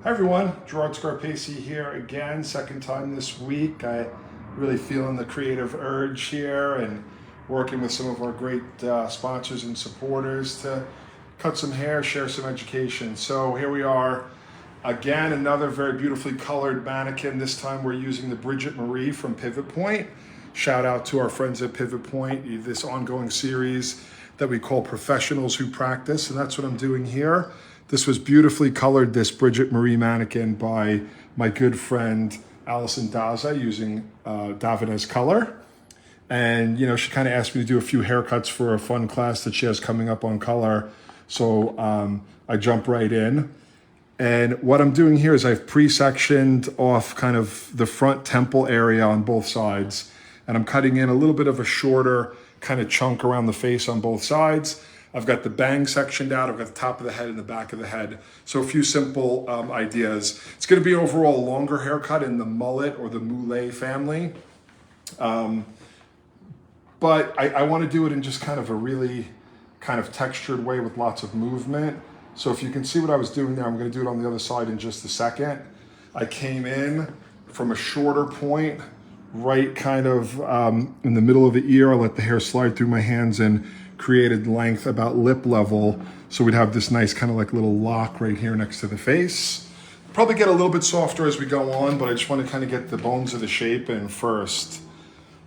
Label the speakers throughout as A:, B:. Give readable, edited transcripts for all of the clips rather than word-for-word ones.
A: Hi everyone, Gerard Scarpese here again, second time this week. I really feeling the creative urge here and working with some of our great sponsors and supporters to cut some hair, share some education. So here we are again, another very beautifully colored mannequin. This time we're using the Bridget Marie from Pivot Point. Shout out to our friends at Pivot Point, this ongoing series that we call Professionals Who Practice, and that's what I'm doing here. This was beautifully colored, this Bridget Marie mannequin, by my good friend Allison Daza using Davines color. And she kind of asked me to do a few haircuts for a fun class that she has coming up on color. So I jump right in. And what I'm doing here is I've pre-sectioned off kind of the front temple area on both sides. And I'm cutting in a little bit of a shorter kind of chunk around the face on both sides. I've got the bang sectioned out. I've got the top of the head and the back of the head. So a few simple ideas. It's going to be overall a longer haircut in the mullet or the moulet family. But I want to do it in just kind of a really kind of textured way with lots of movement. So if you can see what I was doing there, I'm going to do it on the other side in just a second. I came in from a shorter point, right kind of in the middle of the ear. I let the hair slide through my hands and created length about lip level. So we'd have this nice kind of like little lock right here next to the face. Probably get a little bit softer as we go on, but I just want to kind of get the bones of the shape in first.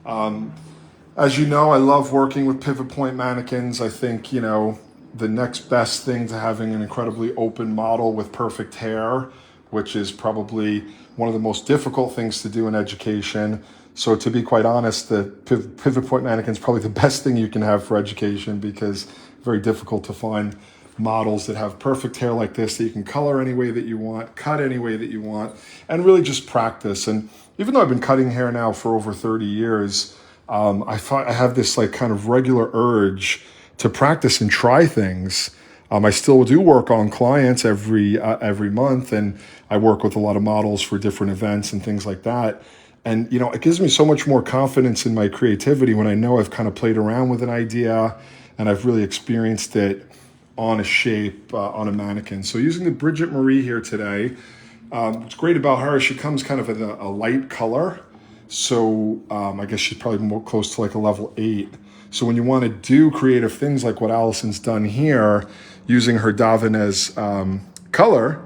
A: As you know, I love working with Pivot Point mannequins. I think, the next best thing to having an incredibly open model with perfect hair, which is probably one of the most difficult things to do in education. So to be quite honest, the Pivot Point mannequin is probably the best thing you can have for education, because it's very difficult to find models that have perfect hair like this, that you can color any way that you want, cut any way that you want, and really just practice. And even though I've been cutting hair now for over 30 years, I have this like kind of regular urge to practice and try things. I still do work on clients every month, and I work with a lot of models for different events and things like that. And, it gives me so much more confidence in my creativity when I know I've kind of played around with an idea and I've really experienced it on a shape, on a mannequin. So using the Bridget Marie here today, what's great about her is she comes kind of in a light color. So I guess she's probably more close to like a level 8. So when you want to do creative things like what Allison's done here, using her Davines color,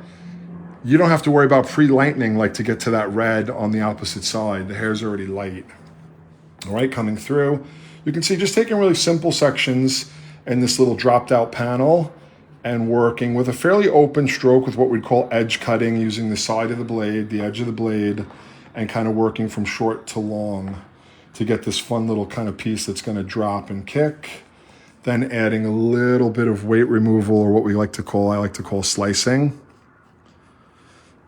A: you don't have to worry about pre-lightening like to get to that red on the opposite side. The hair's already light. All right, coming through. You can see just taking really simple sections in this little dropped out panel and working with a fairly open stroke with what we'd call edge cutting, using the side of the blade, the edge of the blade, and kind of working from short to long to get this fun little kind of piece that's going to drop and kick. Then adding a little bit of weight removal, or what I like to call slicing.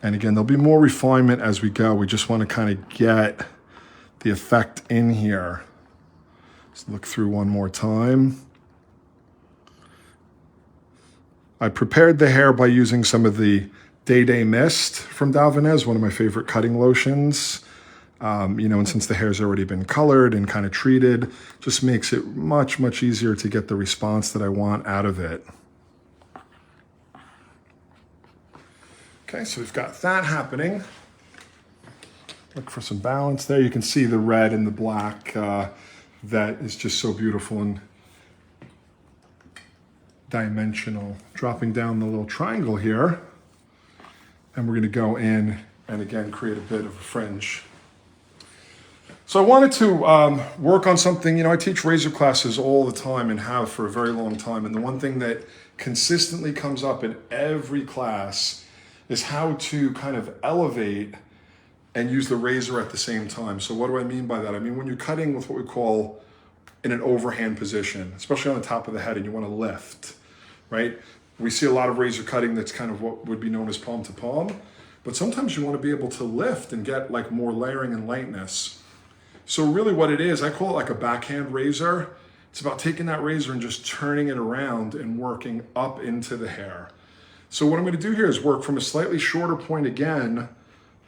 A: And again, there'll be more refinement as we go. We just want to kind of get the effect in here. Let's look through one more time. I prepared the hair by using some of the Day Mist from Davines, one of my favorite cutting lotions. And since the hair's already been colored and kind of treated, just makes it much, much easier to get the response that I want out of it. Okay, so we've got that happening. Look for some balance there. You can see the red and the black. That is just so beautiful and dimensional. Dropping down the little triangle here. And we're going to go in and again create a bit of a fringe. So I wanted to work on something. I teach razor classes all the time and have for a very long time. And the one thing that consistently comes up in every class is how to kind of elevate and use the razor at the same time. So what do I mean by that? I mean, when you're cutting with what we call in an overhand position, especially on the top of the head, and you want to lift, right? We see a lot of razor cutting that's kind of what would be known as palm to palm, but sometimes you want to be able to lift and get like more layering and lightness. So really what it is, I call it like a backhand razor. It's about taking that razor and just turning it around and working up into the hair. So what I'm going to do here is work from a slightly shorter point again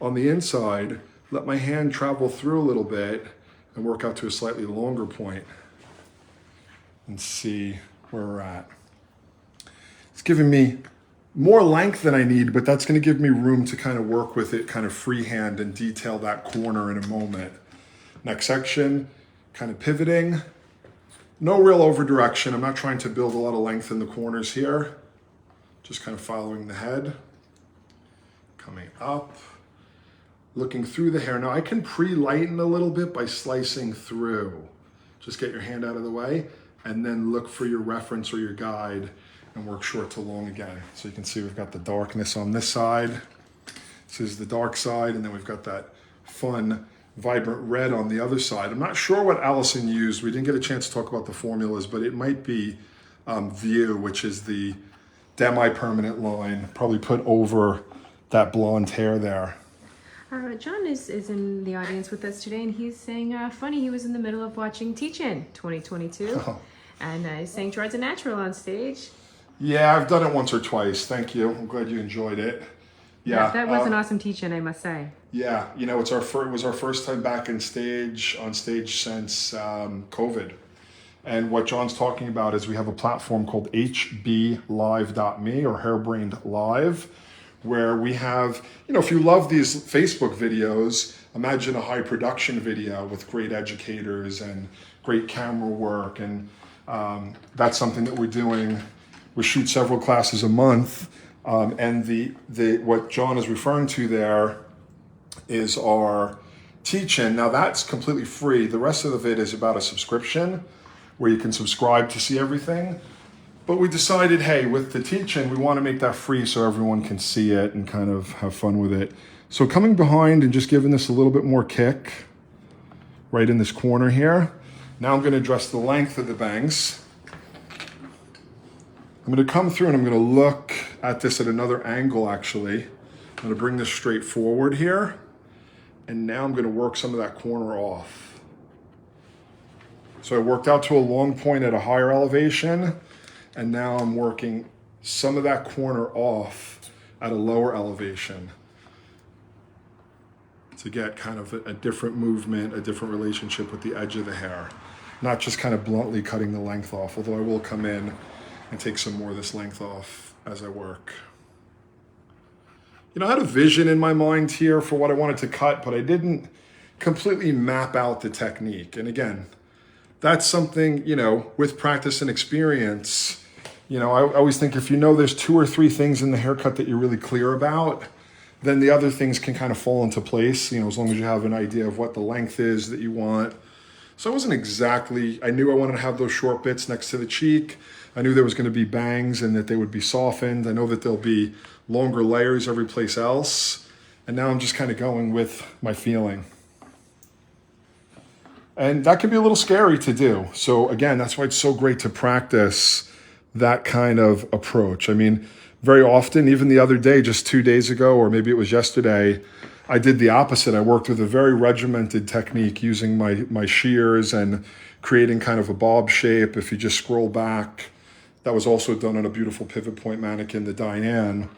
A: on the inside, let my hand travel through a little bit and work out to a slightly longer point and see where we're at. It's giving me more length than I need, but that's going to give me room to kind of work with it kind of freehand and detail that corner in a moment. Next section, kind of pivoting. No real over direction. I'm not trying to build a lot of length in the corners here. Just kind of following the head. Coming up. Looking through the hair. Now I can pre-lighten a little bit by slicing through. Just get your hand out of the way and then look for your reference or your guide and work short to long again. So you can see we've got the darkness on this side. This is the dark side, and then we've got that fun, vibrant red on the other side. I'm not sure what Allison used. We didn't get a chance to talk about the formulas, but it might be View, which is the demi-permanent line, probably put over that blonde hair there.
B: John is in the audience with us today, and he's saying, funny, he was in the middle of watching Teach-In 2022, and he's saying Gerard's a natural on stage.
A: Yeah, I've done it once or twice. Thank you. I'm glad you enjoyed it. Yeah,
B: that was an awesome Teach-In, I must say.
A: Yeah, you know, it was our first time back on stage since COVID. And what John's talking about is we have a platform called hblive.me or Hairbrained Live, where we have, you know, if you love these Facebook videos, imagine a high production video with great educators and great camera work. And that's something that we're doing. We shoot several classes a month. And what John is referring to there is our Teach-In. Now that's completely free. The rest of it is about a subscription where you can subscribe to see everything. But we decided, hey, with the Teach-In, we want to make that free so everyone can see it and kind of have fun with it. So coming behind and just giving this a little bit more kick right in this corner here. Now I'm going to address the length of the bangs. I'm going to come through and I'm going to look at this at another angle, actually. I'm going to bring this straight forward here. And now I'm going to work some of that corner off. So I worked out to a long point at a higher elevation. And now I'm working some of that corner off at a lower elevation to get kind of a different movement, a different relationship with the edge of the hair. Not just kind of bluntly cutting the length off, although I will come in and take some more of this length off as I work. You know, I had a vision in my mind here for what I wanted to cut, but I didn't completely map out the technique. And again, that's something, you know, with practice and experience, you know, I always think if you know there's 2 or 3 things in the haircut that you're really clear about, then the other things can kind of fall into place, you know, as long as you have an idea of what the length is that you want. So I wasn't exactly, I knew I wanted to have those short bits next to the cheek. I knew there was going to be bangs and that they would be softened. I know that there'll be longer layers every place else. And now I'm just kind of going with my feeling. And that can be a little scary to do. So again, that's why it's so great to practice that kind of approach. I mean, very often, even the other day, just 2 days ago, or maybe it was yesterday, I did the opposite. I worked with a very regimented technique using my shears and creating kind of a bob shape. If you just scroll back, that was also done on a beautiful pivot point mannequin, the Diane.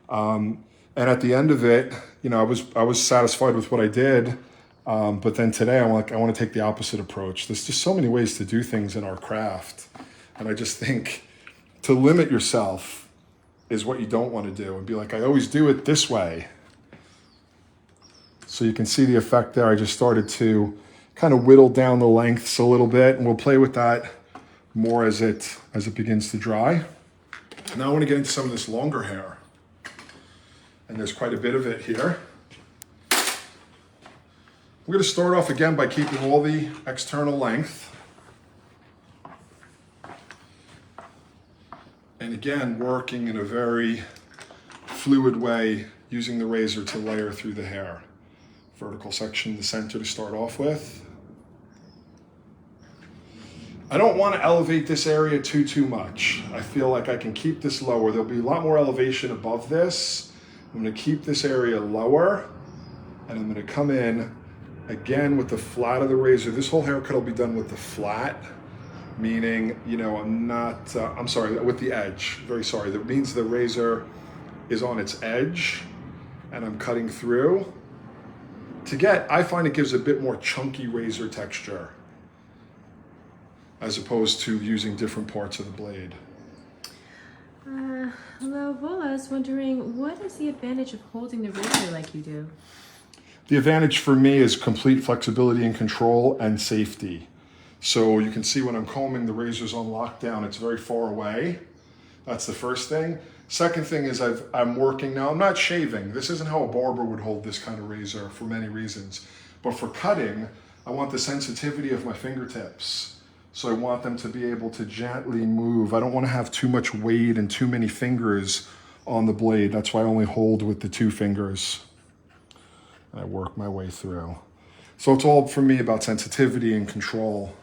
A: And at the end of it, you know, I was satisfied with what I did. But then today, I want to take the opposite approach. There's just so many ways to do things in our craft. And I just think to limit yourself is what you don't want to do and be like, I always do it this way. So you can see the effect there. I just started to kind of whittle down the lengths a little bit, and we'll play with that more as it begins to dry. Now I want to get into some of this longer hair. And there's quite a bit of it here. We're going to start off again by keeping all the external length. And again, working in a very fluid way, using the razor to layer through the hair. Vertical section in the center to start off with. I don't want to elevate this area too much. I feel like I can keep this lower. There'll be a lot more elevation above this. I'm going to keep this area lower, and I'm going to come in again with the flat of the razor. This whole haircut will be done with the flat, meaning, you know, I'm sorry, with the edge. Very sorry. That means the razor is on its edge, and I'm cutting through. I find it gives a bit more chunky razor texture, as opposed to using different parts of the blade.
B: Lovola is wondering, what is the advantage of holding the razor like you do?
A: The advantage for me is complete flexibility and control and safety. So you can see when I'm combing, the razor's on lockdown. It's very far away. That's the first thing. Second thing is I'm working now. I'm not shaving. This isn't how a barber would hold this kind of razor for many reasons. But for cutting, I want the sensitivity of my fingertips. So I want them to be able to gently move. I don't want to have too much weight and too many fingers on the blade. That's why I only hold with the 2 fingers. And I work my way through. So it's all for me about sensitivity and control.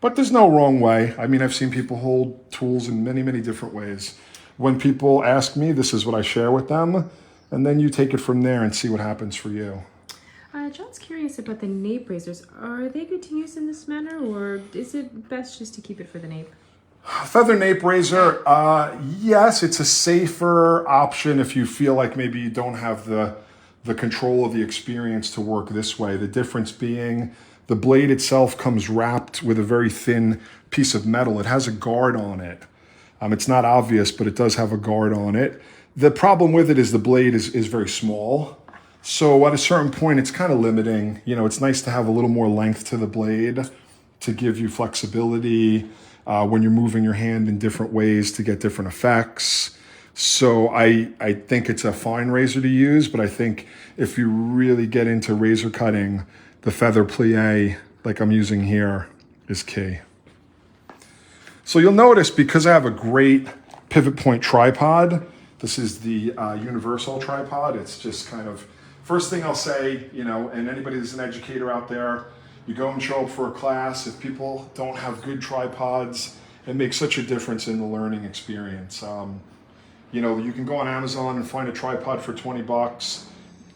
A: But there's no wrong way. I mean, I've seen people hold tools in many, many different ways. When people ask me, this is what I share with them. And then you take it from there and see what happens for you.
B: John's curious about the nape razors. Are they good to use in this manner, or is it best just to keep it for the nape?
A: Feather nape razor, yes, it's a safer option if you feel like maybe you don't have the control of the experience to work this way. The difference being the blade itself comes wrapped with a very thin piece of metal. It has a guard on it. It's not obvious, but it does have a guard on it. The problem with it is the blade is very small. So at a certain point, it's kind of limiting. You know, it's nice to have a little more length to the blade to give you flexibility when you're moving your hand in different ways to get different effects. So I think it's a fine razor to use, but I think if you really get into razor cutting, the feather plie, like I'm using here, is key. So you'll notice, because I have a great pivot point tripod, this is the universal tripod. It's just kind of, first thing I'll say, you know, and anybody that's an educator out there, you go and show up for a class. If people don't have good tripods, it makes such a difference in the learning experience. You know, you can go on Amazon and find a tripod for 20 bucks.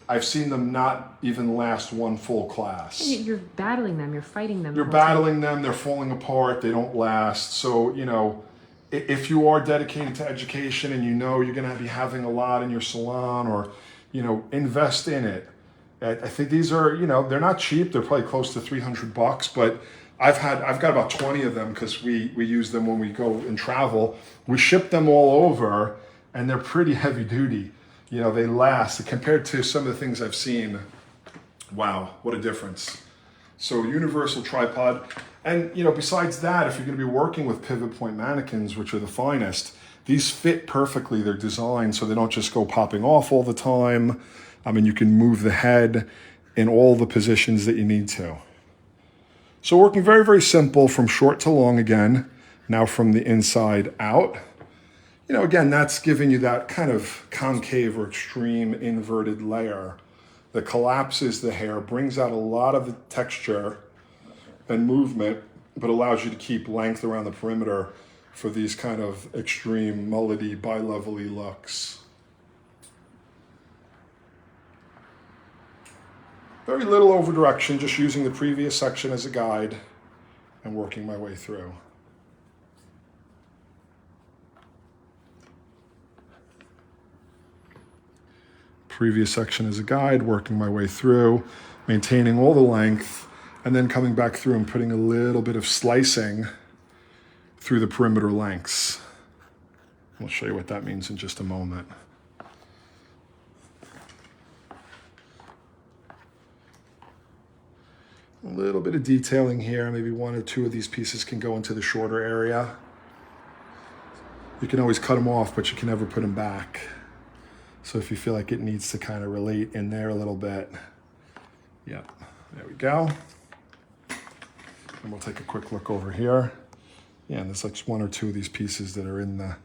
A: I've seen them not even last one full class.
B: And you're battling them, you're fighting them.
A: You're battling them, they're falling apart, they don't last. So, you know, if you are dedicated to education and you know you're gonna be having a lot in your salon, or, you know, invest in it. I think these are, you know, they're not cheap. They're probably close to 300 bucks, but I've got about 20 of them because we use them when we go and travel. We ship them all over, and they're pretty heavy duty. You know, they last compared to some of the things I've seen. Wow, what a difference. So universal tripod. And, you know, besides that, if you're going to be working with pivot point mannequins, which are the finest, these fit perfectly. They're designed so they don't just go popping off all the time. I mean, you can move the head in all the positions that you need to. So working very, very simple from short to long again. Now from the inside out. You know, again, that's giving you that kind of concave or extreme inverted layer that collapses the hair, brings out a lot of the texture and movement, but allows you to keep length around the perimeter for these kind of extreme mullety, bi-level-y looks. Very little over direction, just using the previous section as a guide and working my way through. Previous section as a guide, working my way through, maintaining all the length, and then coming back through and putting a little bit of slicing through the perimeter lengths. I'll show you what that means in just a moment. A little bit of detailing here. Maybe one or two of these pieces can go into the shorter area. You can always cut them off, but you can never put them back. So if you feel like it needs to kind of relate in there a little bit, yeah, there we go. And we'll take a quick look over here. Yeah, and there's like one or two of these pieces that are in the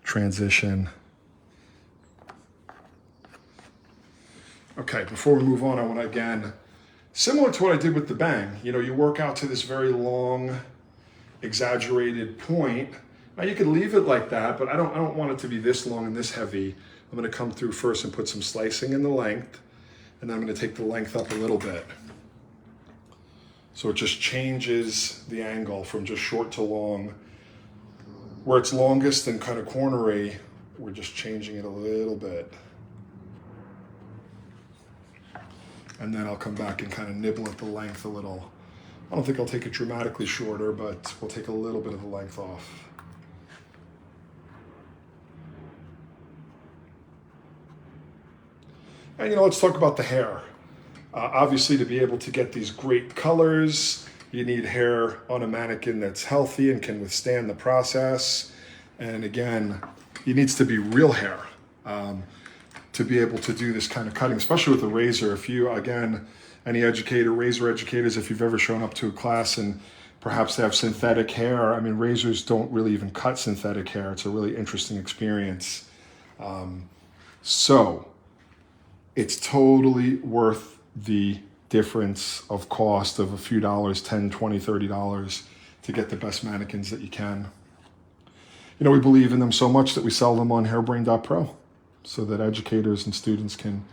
A: transition. Okay, before we move on, I want to again, similar to what I did with the bang, you know, you work out to this very long, exaggerated point. Now you could leave it like that, but I don't want it to be this long and this heavy. I'm going to come through first and put some slicing in the length, and then I'm going to take the length up a little bit. So it just changes the angle from just short to long. Where it's longest and kind of cornery, we're just changing it a little bit. And then I'll come back and kind of nibble at the length a little. I don't think I'll take it dramatically shorter, but we'll take a little bit of the length off. And let's talk about the hair. Obviously, to be able to get these great colors, you need hair on a mannequin that's healthy and can withstand the process. And again, it needs to be real hair to be able to do this kind of cutting, especially with a razor. If you, again, any razor educators, if you've ever shown up to a class and perhaps they have synthetic hair, I mean, razors don't really even cut synthetic hair. It's a really interesting experience. So it's totally worth the difference of cost of a few dollars, $10, $20, $30 to get the best mannequins that you can. We believe in them so much that we sell them on hairbrain.pro so that educators and students can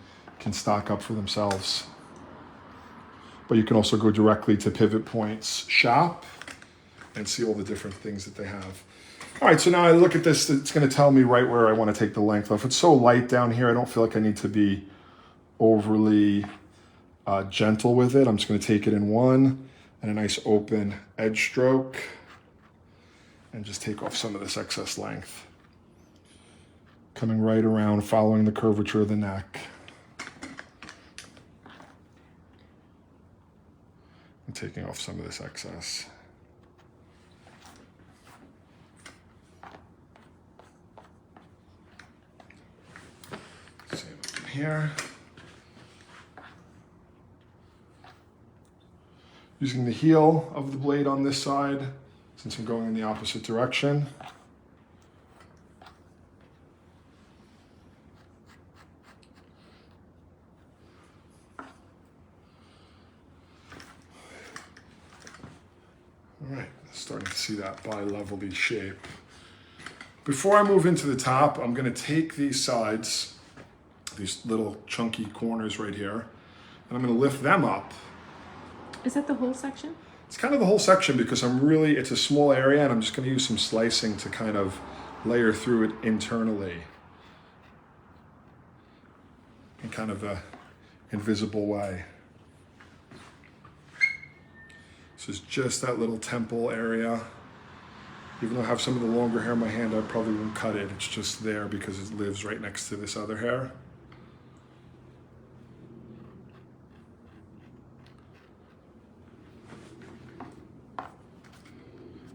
A: stock up for themselves. But you can also go directly to Pivot Point's shop and see all the different things that they have. All right, so now I look at this, it's gonna tell me right where I wanna take the length off. It's so light down here, I don't feel like I need to be overly gentle with it. I'm just gonna take it in one and a nice open edge stroke and just take off some of this excess length. Coming right around, following the curvature of the neck. And taking off some of this excess. Same up in here. Using the heel of the blade on this side, since I'm going in the opposite direction. All right, starting to see that bi-levelly shape. Before I move into the top, I'm gonna take these sides, these little chunky corners right here, and I'm gonna lift them up.
B: Is that the whole section?
A: It's kind of the whole section because it's a small area and I'm just gonna use some slicing to kind of layer through it internally. In kind of a invisible way. This is just that little temple area. Even though I have some of the longer hair in my hand, I probably won't cut it. It's just there because it lives right next to this other hair.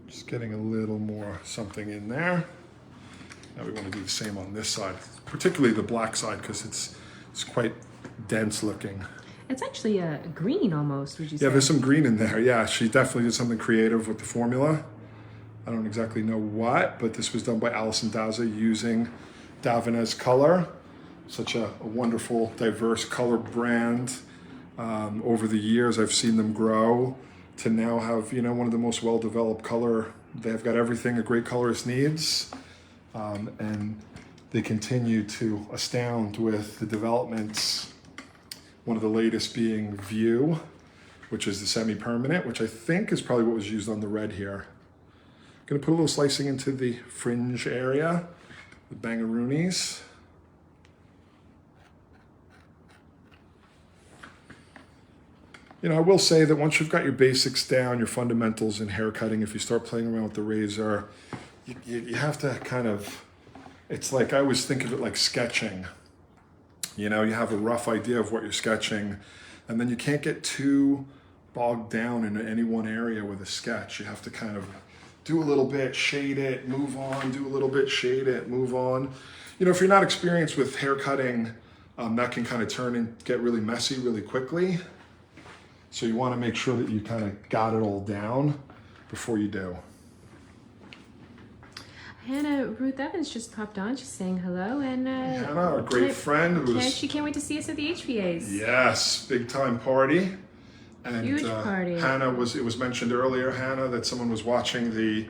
A: Just getting a little more something in there. Now we want to do the same on this side, particularly the black side because it's quite dense looking.
B: It's actually a green almost, would you say?
A: Yeah, there's some green in there. Yeah, she definitely did something creative with the formula. I don't exactly know what, but this was done by Alison Daza using Davines color. Such a wonderful, diverse color brand. Over the years, I've seen them grow to now have, one of the most well-developed color. They've got everything a great colorist needs. And they continue to astound with the developments. One of the latest being View, which is the semi-permanent, which I think is probably what was used on the red here. Gonna put a little slicing into the fringe area, the bangaroonies. I will say that once you've got your basics down, your fundamentals in hair cutting, if you start playing around with the razor, you have to kind of, it's like, I always think of it like sketching. You have a rough idea of what you're sketching, and then you can't get too bogged down in any one area with a sketch. You have to kind of do a little bit, shade it, move on, do a little bit, shade it, move on. If you're not experienced with hair cutting, that can kind of turn and get really messy really quickly. So you want to make sure that you kind of got it all down before you do.
B: Hannah Ruth Evans just popped on. She's saying hello. And
A: Hannah, our great friend.
B: She can't wait to see us at the HVAs.
A: Yes, big time party. And,
B: huge party.
A: Hannah it was mentioned earlier, Hannah, that someone was watching the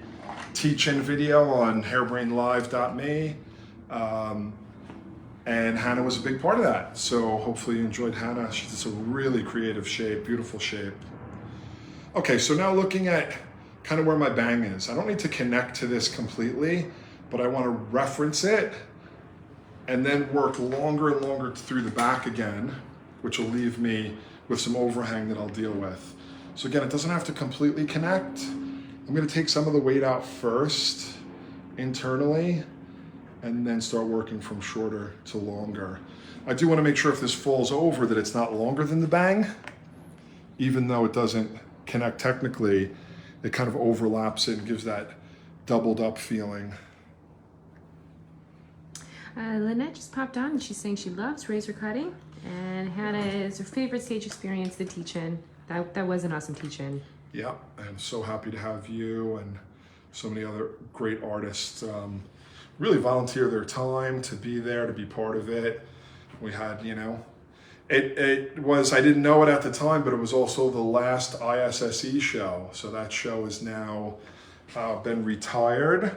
A: teach-in video on hairbrainlive.me. And Hannah was a big part of that. So hopefully you enjoyed Hannah. She's a really creative shape, beautiful shape. Okay, so now looking at kind of where my bang is. I don't need to connect to this completely, but I want to reference it and then work longer and longer through the back again, which will leave me with some overhang that I'll deal with. So again, it doesn't have to completely connect. I'm going to take some of the weight out first internally and then start working from shorter to longer. I do want to make sure if this falls over that it's not longer than the bang, even though it doesn't connect technically, it kind of overlaps it and gives that doubled up feeling.
B: Lynette just popped on and she's saying she loves razor cutting, and Hannah is her favorite stage experience, the teach-in. That was an awesome teach-in.
A: Yeah, I'm so happy to have you and so many other great artists really volunteer their time to be there, to be part of it. We had, it was, I didn't know it at the time, but it was also the last ISSE show. So that show is now been retired.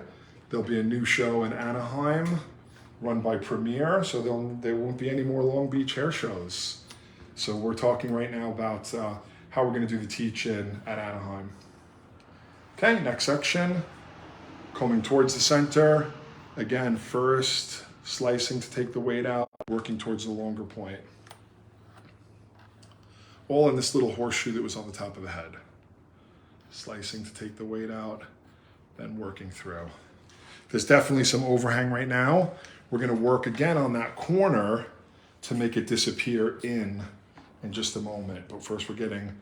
A: There'll be a new show in Anaheim run by Premiere. So there won't be any more Long Beach hair shows. So we're talking right now about how we're going to do the teach-in at Anaheim. Okay, next section, combing towards the center. Again, first slicing to take the weight out, working towards the longer point. All in this little horseshoe that was on the top of the head. Slicing to take the weight out, then working through. There's definitely some overhang right now. We're going to work again on that corner to make it disappear in just a moment. But first we're getting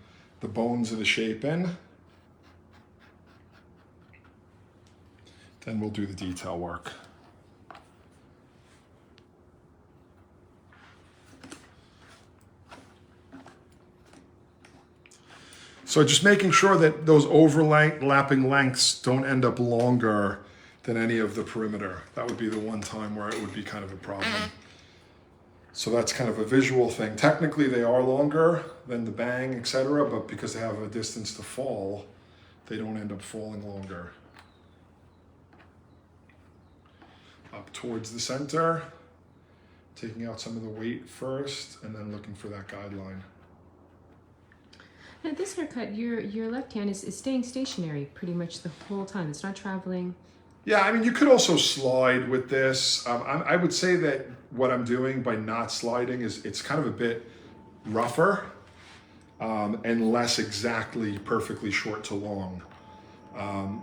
A: the bones of the shape in. Then we'll do the detail work. So just making sure that those overlapping lengths don't end up longer than any of the perimeter. That would be the one time where it would be kind of a problem. So that's kind of a visual thing. Technically they are longer than the bang, etc., but because they have a distance to fall, they don't end up falling longer. Up towards the center, taking out some of the weight first, and then looking for that guideline.
B: Now this haircut, your left hand is staying stationary pretty much the whole time. It's not traveling.
A: Yeah, I mean, you could also slide with this. I would say that what I'm doing by not sliding is it's kind of a bit rougher and less exactly perfectly short to long.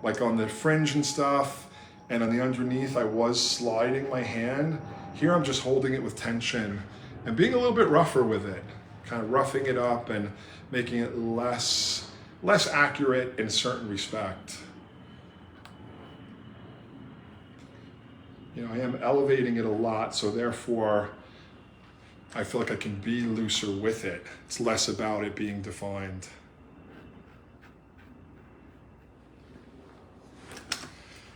A: Like on the fringe and stuff and on the underneath, I was sliding my hand. Here I'm just holding it with tension and being a little bit rougher with it, kind of roughing it up and making it less accurate in a certain respect. I am elevating it a lot, so therefore I feel like I can be looser with it. It's less about it being defined.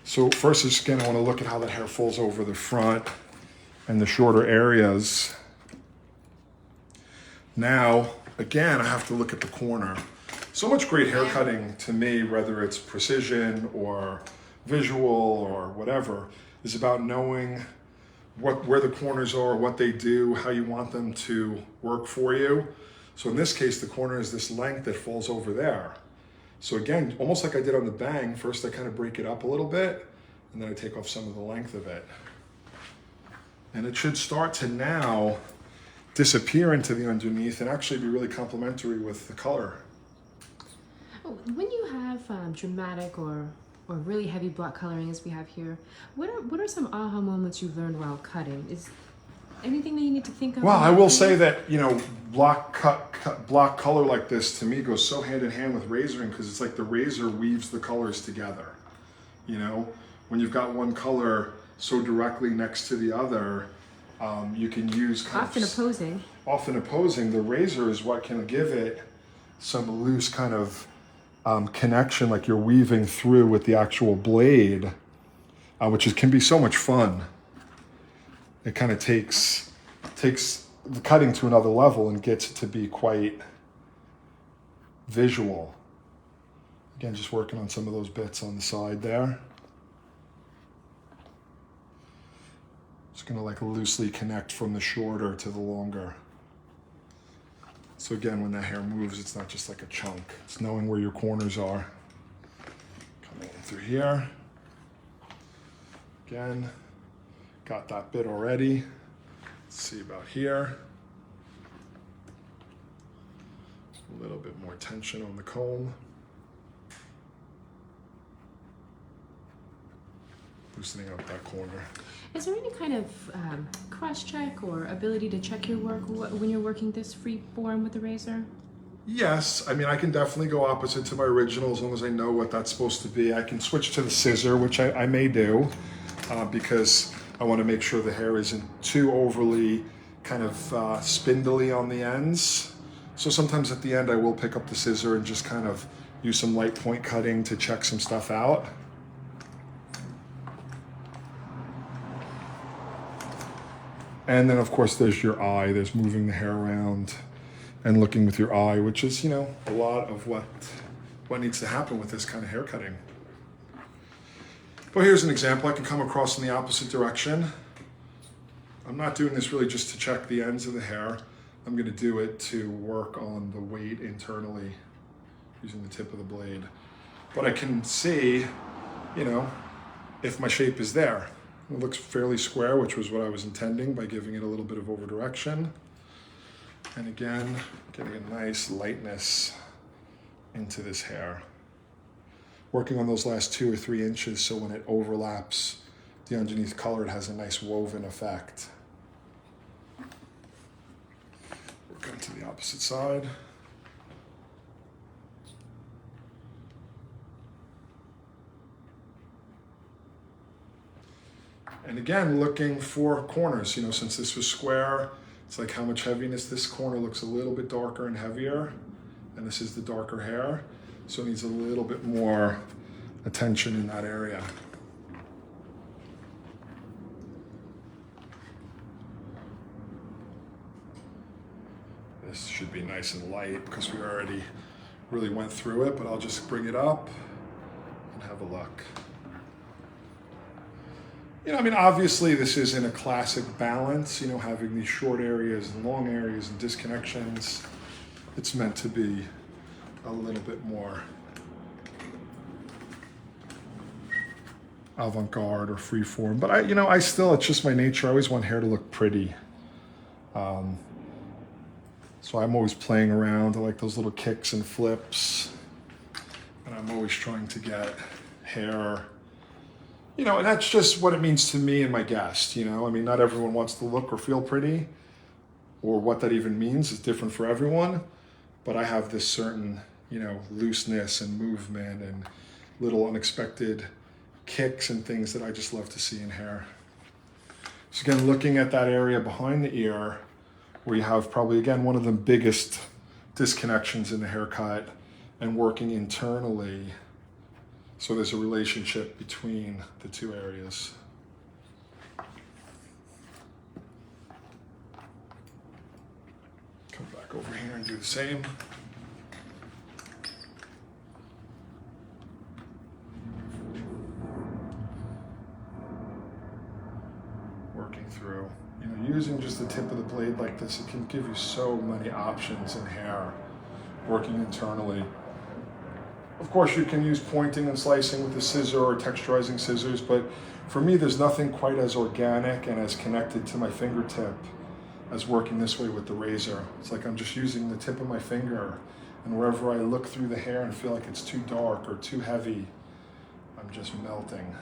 A: So first, again, I want to look at how that hair falls over the front and the shorter areas. Now, again, I have to look at the corner. So much great hair cutting to me, whether it's precision or visual or whatever, is about knowing where the corners are, what they do, how you want them to work for you. So in this case, the corner is this length that falls over there. So again, almost like I did on the bang, first I kind of break it up a little bit, and then I take off some of the length of it. And it should start to now disappear into the underneath and actually be really complementary with the color.
B: When you have dramatic or really heavy block coloring as we have here, what are some aha moments you've learned while cutting? Is anything that you need to think of?
A: Well, I will say that, block color like this to me goes so hand in hand with razoring, because it's like the razor weaves the colors together. When you've got one color so directly next to the other, you can use
B: often opposing. The razor is what can give it some loose kind of connection, like you're weaving through with the actual blade, which can be so much fun. It kind of takes the cutting to another level and gets it to be quite visual. Again, just working on some of those bits on the side there. Just gonna loosely connect from the shorter to the longer. So again, when that hair moves, it's not just like a chunk. It's knowing where your corners are. Coming in through here. Again, got that bit already. Let's see about here. A little bit more tension on the comb. loosening up that corner.
C: Is there any kind of cross-check or ability to check your work when you're working this free form with the razor?
B: Yes, I mean, I can definitely go opposite to my original as long as I know what that's supposed to be. I can switch to the scissor, which I may do, because I want to make sure the hair isn't too overly kind of spindly on the ends. So sometimes at the end I will pick up the scissor and just kind of use some light point cutting to check some stuff out. And then of course there's your eye, there's moving the hair around and looking with your eye, which is, you know, a lot of what needs to happen with this kind of hair cutting. But here's an example. I can come across in the opposite direction. I'm not doing this really just to check the ends of the hair. I'm going to do it to work on the weight internally using the tip of the blade. But I can see, you know, if my shape is there. It looks fairly square, which was what I was intending by giving it a little bit of over direction. And again, getting a nice lightness into this hair. Working on those last 2 or 3 inches so when it overlaps the underneath color, it has a nice woven effect. Work on to the opposite side. And again, looking for corners, you know, since this was square, it's like how much heaviness. This corner looks a little bit darker and heavier, and this is the darker hair, so it needs a little bit more attention in that area. This should be nice and light because we already really went through it, but I'll just bring it up and have a look. You know, I mean, obviously this isn't a classic balance, you know, having these short areas and long areas and disconnections. It's meant to be a little bit more avant-garde or freeform. But I still, it's just my nature. I always want hair to look pretty. So I'm always playing around. I like those little kicks and flips. And I'm always trying to get hair, you know, and that's just what it means to me and my guest, you know. I mean, not everyone wants to look or feel pretty, or what that even means is different for everyone. But I have this certain, you know, looseness and movement and little unexpected kicks and things that I just love to see in hair. So again, looking at that area behind the ear, where you have probably, again, one of the biggest disconnections in the haircut, and working internally so there's a relationship between the two areas. Come back over here and do the same. Working through, you know, using just the tip of the blade like this, it can give you so many options in hair, working internally. Of course, you can use pointing and slicing with the scissor or texturizing scissors, but for me, there's nothing quite as organic and as connected to my fingertip as working this way with the razor. It's like I'm just using the tip of my finger, and wherever I look through the hair and feel like it's too dark or too heavy, I'm just melting.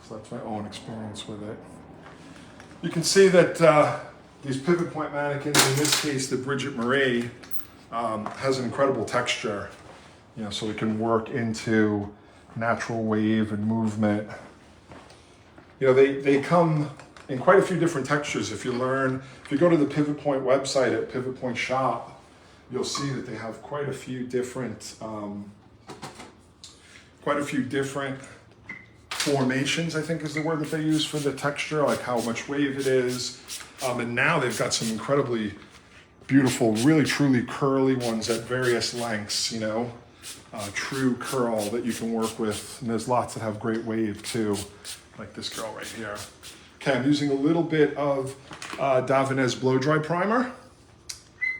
B: So that's my own experience with it. You can see that these pivot point mannequins, in this case, the Bridget Marie, has an incredible texture. You know, so we can work into natural wave and movement. You know, they come in quite a few different textures. If you go to the Pivot Point website at Pivot Point Shop, you'll see that they have quite a few different formations, I think is the word that they use for the texture, like how much wave it is. And now they've got some incredibly beautiful, really truly curly ones at various lengths, you know. True curl that you can work with, and there's lots that have great wave too, like this girl right here. Okay, I'm using a little bit of Davines blow dry primer,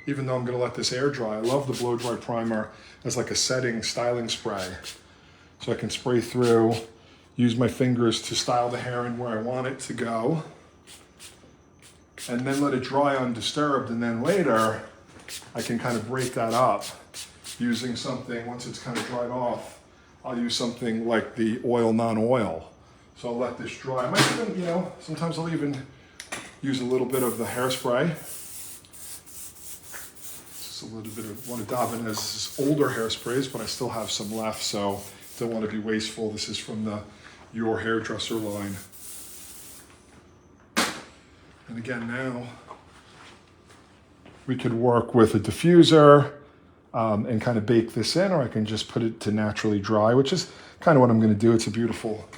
B: even though I'm going to let this air dry. I love the blow dry primer as like a setting styling spray, so I can spray through, use my fingers to style the hair in where I want it to go, and then let it dry undisturbed, and then later I can kind of break that up using something. Once it's kind of dried off, I'll use something like the oil non-oil So I'll let this dry. I might even, you know, sometimes I'll even use a little bit of the hairspray. Just a little bit of one of Davinez's older hairsprays, but I still have some left, so don't want to be wasteful. This is from the Your Hairdresser line. And again, now we could work with a diffuser and kind of bake this in, or I can just put it to naturally dry, which is kind of what I'm going to do. It's a beautiful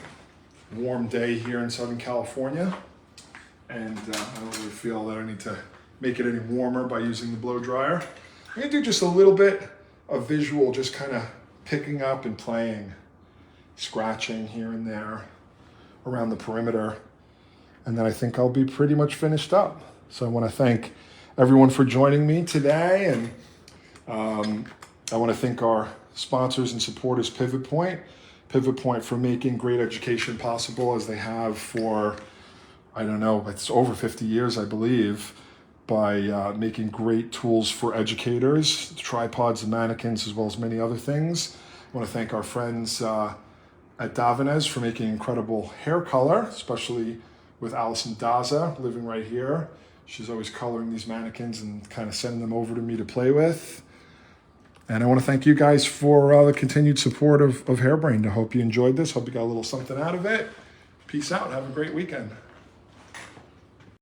B: warm day here in Southern California, and I don't really feel that I need to make it any warmer by using the blow dryer. I'm going to do just a little bit of visual, just kind of picking up and playing, scratching here and there around the perimeter, and then I think I'll be pretty much finished up. So I want to thank everyone for joining me today, and I want to thank our sponsors and supporters, Pivot Point for making great education possible, as they have for, I don't know, it's over 50 years, I believe, by making great tools for educators, tripods and mannequins, as well as many other things. I want to thank our friends at Davinez for making incredible hair color, especially with Allison Daza living right here. She's always coloring these mannequins and kind of sending them over to me to play with. And I want to thank you guys for the continued support of Hairbrained. I hope you enjoyed this. Hope you got a little something out of it. Peace out. Have a great weekend.